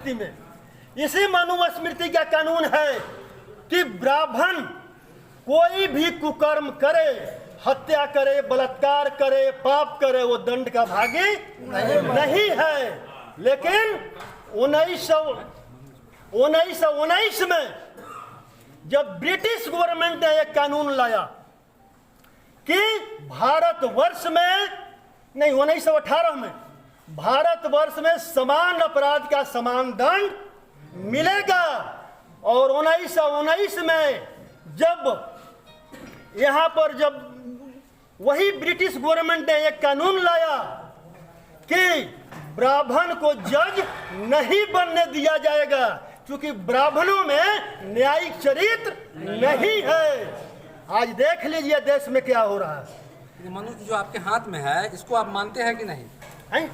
में इसी मनुस्मृति का कानून है कि ब्राह्मण कोई भी कुकर्म करे, हत्या करे, बलात्कार करे, पाप करे, वो दंड का भागी नहीं है। लेकिन 1919 में जब ब्रिटिश गवर्नमेंट ने एक कानून लाया कि भारतवर्ष में नहीं 1918 में भारतवर्ष में समान अपराध का समान दंड मिलेगा, और 1919 में जब यहाँ पर जब वही ब्रिटिश गवर्नमेंट ने एक कानून लाया कि ब्राह्मण को जज नहीं बनने दिया जाएगा क्योंकि ब्राह्मणों में न्यायिक चरित्र नहीं है। आज देख लीजिए देश में क्या हो रहा है। मनुष्य जो आपके हाथ में है इसको आप मानते हैं कि नहीं है?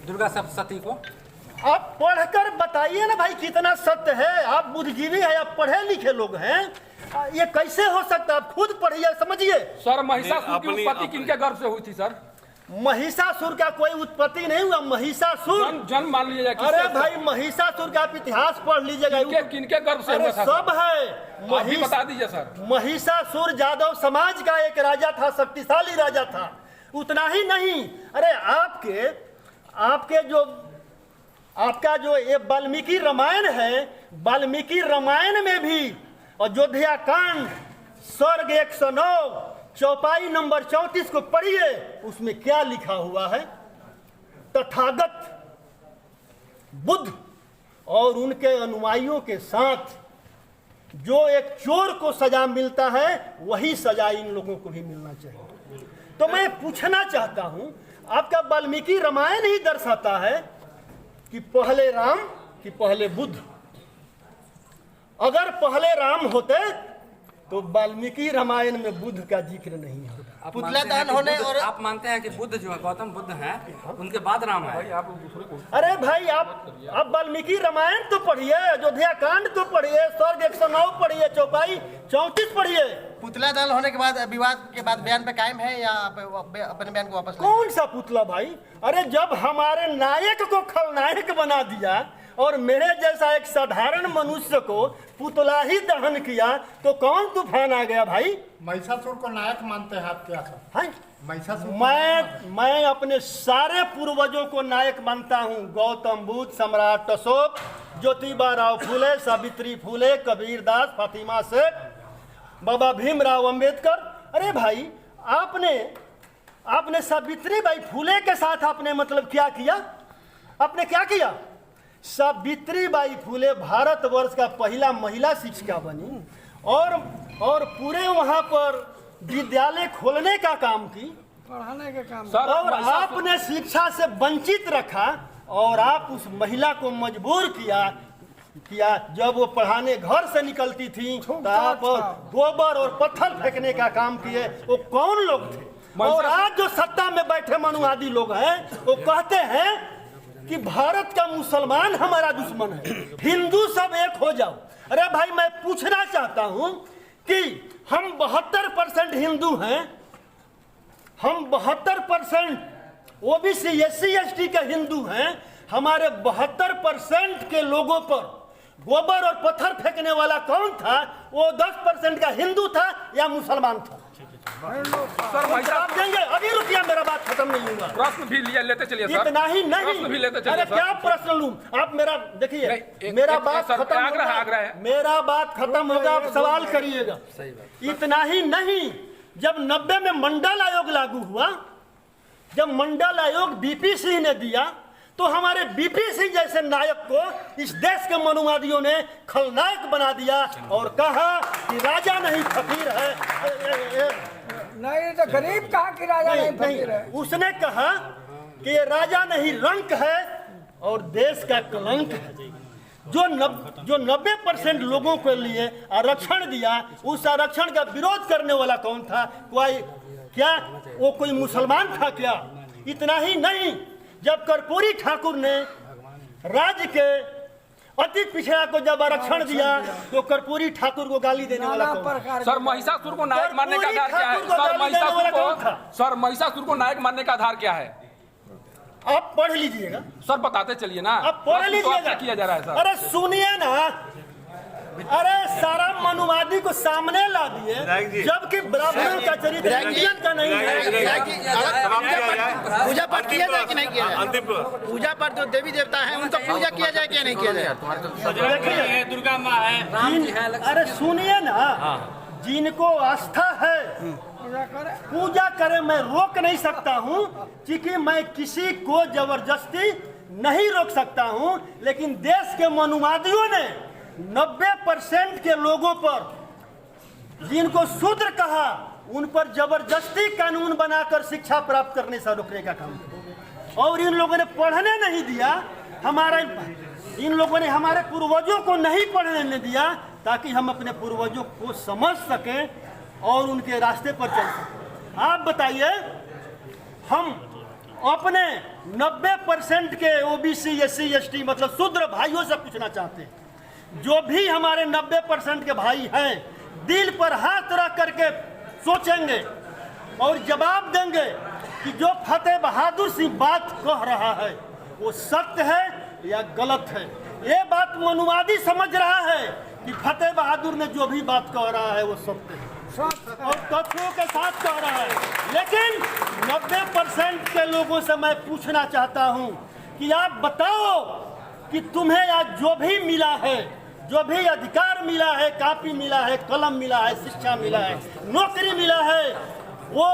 दुर्गा सप्तशती को आप पढ़कर बताइए ना भाई कितना सत्य है। आप बुद्धिजीवी है, आप पढ़े लिखे लोग हैं, ये कैसे हो सकता है? आप खुद पढ़िए, समझिए। सर महिषासुर की उत्पत्ति किनके गर्भ से हुई थी सर? महिषासुर का कोई उत्पत्ति नहीं हुआ। महिषासुर जन्म मान लीजिएगा। अरे भाई महिषासुर का आप इतिहास पढ़ लीजिएगा। किनके गर्भ से हुआ था? सब है। अभी बता दीजिए सर। महिषासुर यादव समाज का एक राजा था, शक्तिशाली राजा था। उतना ही नहीं, अरे आपका जो ये वाल्मीकि रामायण है, वाल्मीकि रामायण में भी अयोध्या कांड सर्ग 109 चौपाई नंबर 34 को पढ़िए, उसमें क्या लिखा हुआ है। तथागत बुद्ध और उनके अनुयायियों के साथ जो एक चोर को सजा मिलता है वही सजा इन लोगों को भी मिलना चाहिए। तो मैं पूछना चाहता हूं, आपका वाल्मीकि रामायण ही दर्शाता है कि पहले राम कि पहले बुद्ध। अगर पहले राम होते तो वाल्मीकि रामायण में बुद्ध का जिक्र नहीं होता। पुतला दहन होने और आप मानते हैं कि बुद्ध जो है गौतम बुद्ध हैं उनके बाद राम है। अरे भाई आप वाल्मीकि रामायण तो पढ़िए, अयोध्या कांड तो पढ़िए, स्वर्ग 109 पढ़िए, चौपाई 34 पढ़िए। पुतला दहन होने के बाद विवाद के बाद बयान पे कायम है या अपने बयान को वापस? कौन सा पुतला भाई? अरे जब हमारे नायक को खलनायक बना दिया और मेरे जैसा एक साधारण मनुष्य को पुतला ही दहन किया तो कौन तूफान आ गया भाई? महिषासुर को नायक मानते हैं आप क्या सर? महिषासुर मैं अपने सारे पूर्वजों को नायक मानता हूँ। गौतम बुद्ध, सम्राट अशोक, ज्योतिबा राव फूले, सावित्री फूले, कबीर दास, फातिमा शेख, बाबा भीमराव अंबेडकर। अरे भाई आपने सावित्री बाई फूले के साथ आपने मतलब क्या किया? आपने क्या किया? सावित्री बाई फूले भारतवर्ष का पहला महिला शिक्षिका बनी और पूरे वहां पर विद्यालय खोलने का काम की, पढ़ाने का काम, और आपने शिक्षा से वंचित रखा और आप उस महिला को मजबूर किया जब वो पढ़ाने घर से निकलती थी तो आप गोबर और पत्थर फेंकने का काम किए। वो कौन लोग थे? और आज जो सत्ता में बैठे मनुवादी लोग हैं वो कहते हैं कि भारत का मुसलमान हमारा दुश्मन है, हिंदू सब एक हो जाओ। अरे भाई मैं पूछना चाहता हूं कि हम 72% हिंदू हैं, हम 72% ओबीसी SC ST के हिंदू हैं। हमारे 72% के लोगों पर गोबर और पत्थर फेंकने वाला कौन था? वो 10% का हिंदू था या मुसलमान था? सर आप देंगे? अभी रुकिए, मेरा बात खत्म नहीं होगा। प्रश्न भी लेते चलिए सर। इतना ही नहीं, प्रश्न भी लेते चलिए। अरे क्या प्रश्न लूं? आप मेरा देखिए, मेरा बात खत्म होगा, मेरा बात खत्म होगा, आप सवाल करिएगा। इतना ही नहीं, जब 90 में मंडल आयोग लागू हुआ, जब मंडल आयोग बीपी सिंह ने दिया तो हमारे बीपी सिंह जैसे नायक को इस देश के मनुवादियों ने खलनायक बना दिया और कहा कि राजा नहीं फकीर है। नहीं तो गरीब कहा कि राजा नहीं फकीर है। उसने कहा कि ये राजा नहीं रंक है और देश का कलंक है। जो 90% लोगों के लिए आरक्षण दिया, उस आरक्षण का विरोध करने वाला कौन था? वो कोई मुसलमान था क्या? इतना ही नहीं, जब कर्पूरी ठाकुर ने राज्य के अति पिछड़ा को जब आरक्षण दिया तो कर्पूरी ठाकुर को गाली देने वाला कौन था? सर महिषासुर को नायक मानने का आधार क्या है? सर महिषासुर को नायक मानने का आधार क्या है? आप पढ़ लीजिएगा, सर बताते चलिए ना। आप पढ़ तो लीजिएगा। क्या किया जा रहा है सर? अरे सुनिए ना, अरे सारा मनुवादी को सामने ला दिए, जबकि ब्राह्मण का चरित्र इंडियन का नहीं है। पूजा पाठ किया जाए कि नहीं किया जाए? पूजा पाठ जो देवी देवता हैं उनका पूजा किया जाए कि नहीं किया जाए? दुर्गा माँ है, राम जी है। अरे सुनिए ना, जिनको आस्था है पूजा करे, मैं रोक नहीं सकता हूँ, क्योंकि मैं किसी को जबरदस्ती नहीं रोक सकता हूँ। लेकिन देश के मनुवादियों ने 90% के लोगों पर, जिनको शूद्र कहा, उन पर जबरदस्ती कानून बनाकर शिक्षा प्राप्त करने से रोकने का काम किया। और इन लोगों ने पढ़ने नहीं दिया, इन लोगों ने हमारे पूर्वजों को नहीं पढ़ने दिया, ताकि हम अपने पूर्वजों को समझ सकें और उनके रास्ते पर चल सकें। आप बताइए, हम अपने 90% के ओबीसी, एससी, एसटी मतलब शूद्र भाइयों से पूछना चाहते हैं, जो भी हमारे 90% के भाई हैं, दिल पर हाथ रख करके सोचेंगे और जवाब देंगे कि जो फतेह बहादुर सिंह बात कह रहा है वो सत्य है या गलत है। ये बात मनुवादी समझ रहा है कि फतेह बहादुर ने जो भी बात कह रहा है वो सत्य है और तथ्यों के साथ कह रहा है। लेकिन 90% के लोगों से मैं पूछना चाहता हूं कि आप बताओ कि तुम्हें आज जो भी मिला है, जो भी अधिकार मिला है, कापी मिला है, कलम मिला है, शिक्षा मिला है, नौकरी मिला है, वो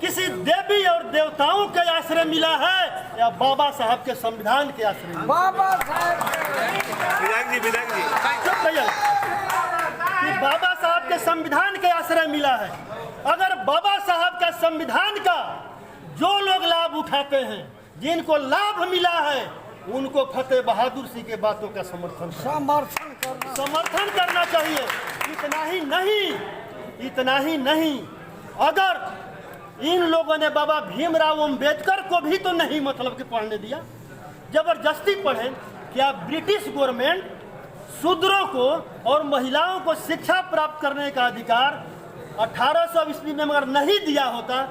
किसी देवी और देवताओं के आश्रय मिला है या बाबा साहब के संविधान के आश्रय? बाबा साहब कि बाबा साहब के संविधान के आश्रय मिला है। अगर बाबा साहब का संविधान का जो लोग लाभ उठाते हैं, जिनको लाभ मिला है, उनको फतेह बहादुर सिंह के बातों का समर्थन करना चाहिए। इतना ही नहीं, अगर इन लोगों ने बाबा भीमराव अंबेडकर को भी तो नहीं मतलब कि पढ़ने दिया, जबरदस्ती पढ़े। क्या ब्रिटिश गवर्नमेंट शूद्रों को और महिलाओं को शिक्षा प्राप्त करने का अधिकार 1800 ईस्वी में अगर नहीं दिया होता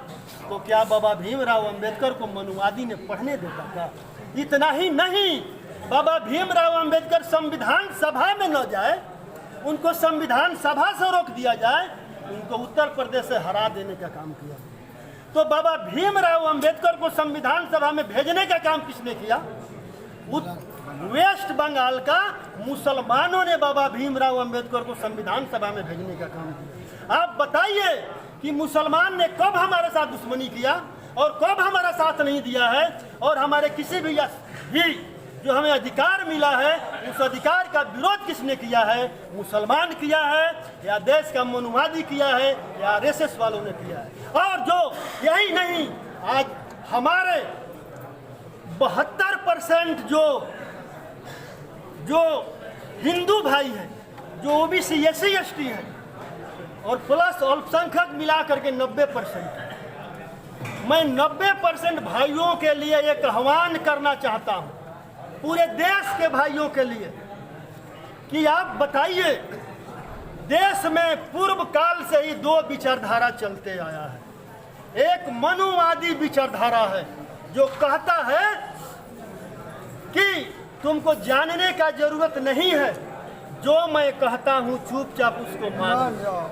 तो क्या बाबा भीमराव अंबेडकर को मनुवादी ने पढ़ने देता था? इतना ही नहीं, बाबा भीमराव अंबेडकर संविधान सभा में न जाए, उनको संविधान सभा से रोक दिया जाए, उनको उत्तर प्रदेश से हरा देने का काम किया। तो बाबा भीमराव अंबेडकर को संविधान सभा में भेजने का काम किसने किया? वेस्ट बंगाल का मुसलमानों ने बाबा भीमराव अंबेडकर को संविधान सभा में भेजने का काम किया। आप बताइए कि मुसलमान ने कब हमारे साथ दुश्मनी किया और कब हमारा साथ नहीं दिया है? और हमारे किसी भी जो हमें अधिकार मिला है, उस अधिकार का विरोध किसने किया है? मुसलमान किया है या देश का मनुवादी किया है या आरएसएस वालों ने किया है? और जो यही नहीं, आज हमारे 72% जो हिंदू भाई हैं, जो ओबीसी, एससी, एसटी हैं और प्लस अल्पसंख्यक मिला करके 90%। मैं 90% भाइयों के लिए एक आह्वान करना चाहता हूं, पूरे देश के भाइयों के लिए, कि आप बताइए, देश में पूर्व काल से ही दो विचारधारा चलते आया है। एक मनुवादी विचारधारा है जो कहता है कि तुमको जानने का जरूरत नहीं है, जो मैं कहता हूं चुपचाप उसको मान जाओ।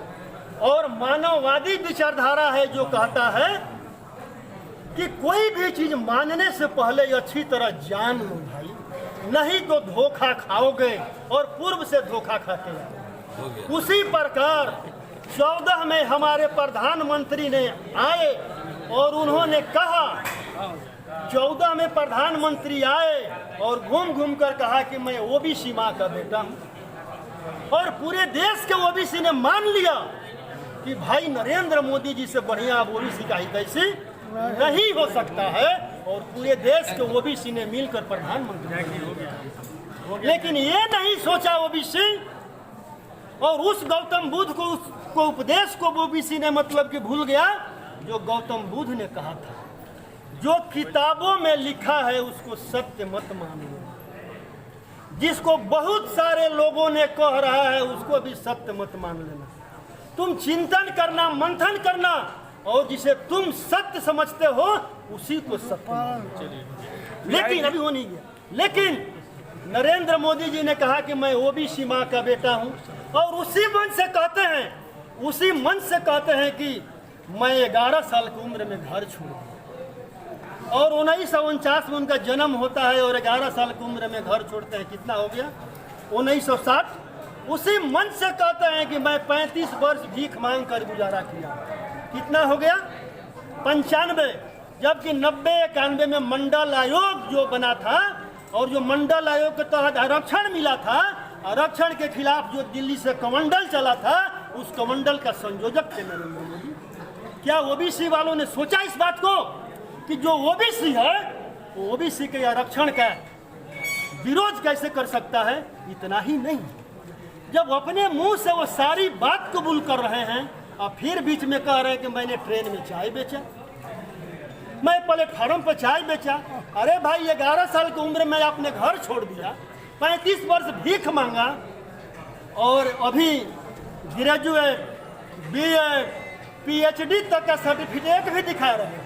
और मानववादी विचारधारा है जो कहता है कि कोई भी चीज मानने से पहले अच्छी तरह जान लो भाई, नहीं तो धोखा खाओगे और पूर्व से धोखा खाते हैं। उसी प्रकार 14 में हमारे प्रधानमंत्री ने आए और उन्होंने कहा, 14 में प्रधानमंत्री आए और घूम घूम कर कहा कि मैं ओबीसी माँ का बेटा हूँ। और पूरे देश के ओबीसी ने मान लिया कि भाई नरेंद्र मोदी जी से बढ़िया ओबीसी का हितैषी नहीं हो सकता है, और पूरे देश के ओबीसी ने मिलकर प्रधानमंत्री हो गया। लेकिन ये नहीं सोचा ओबीसी, और उस गौतम बुद्ध को उपदेश को ओबीसी ने मतलब कि भूल गया, जो गौतम बुद्ध ने कहा था, जो किताबों में लिखा है उसको सत्य मत मानो, जिसको बहुत सारे लोगों ने कह रहा है उसको भी सत्य मत मान लेना। तुम चिंतन करना, मंथन करना, और जिसे तुम सत्य समझते हो उसी को सत्य। लेकिन अभी हो नहीं गया। लेकिन नरेंद्र मोदी जी ने कहा कि मैं ओबीसी माँ का बेटा हूँ, और उसी मन से कहते हैं कि मैं 11 साल की उम्र में घर छोड़ दिया, और 1949 में उनका जन्म होता है, और 11 साल की उम्र में घर छोड़ते हैं। कितना हो गया? 1960। उसी मन से कहते हैं कि मैं 35 वर्ष भीख मांग कर गुजारा किया। कितना हो गया? 95। जबकि 90-91 में मंडल आयोग जो बना था, और जो मंडल आयोग के तहत आरक्षण मिला था, आरक्षण के खिलाफ जो दिल्ली से कमंडल चला था, उस कमंडल का संयोजक थे नरेंद्र मोदी। क्या ओबीसी वालों ने सोचा इस बात को कि जो ओबीसी है, वो ओबीसी के आरक्षण का विरोध कैसे कर सकता है? इतना ही नहीं, जब अपने मुंह से वो सारी बात कबूल कर रहे हैं, और फिर बीच में कह रहे हैं कि मैंने ट्रेन में चाय बेचा, मैं प्लेटफार्म पर चाय बेचा। अरे भाई, 11 साल की उम्र में आपने घर छोड़ दिया, 35 वर्ष भीख मांगा, और अभी ग्रेजुएट, बीएड, पीएचडी तक का सर्टिफिकेट भी दिखा रहे हैं।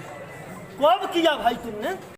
कब किया भाई तुमने?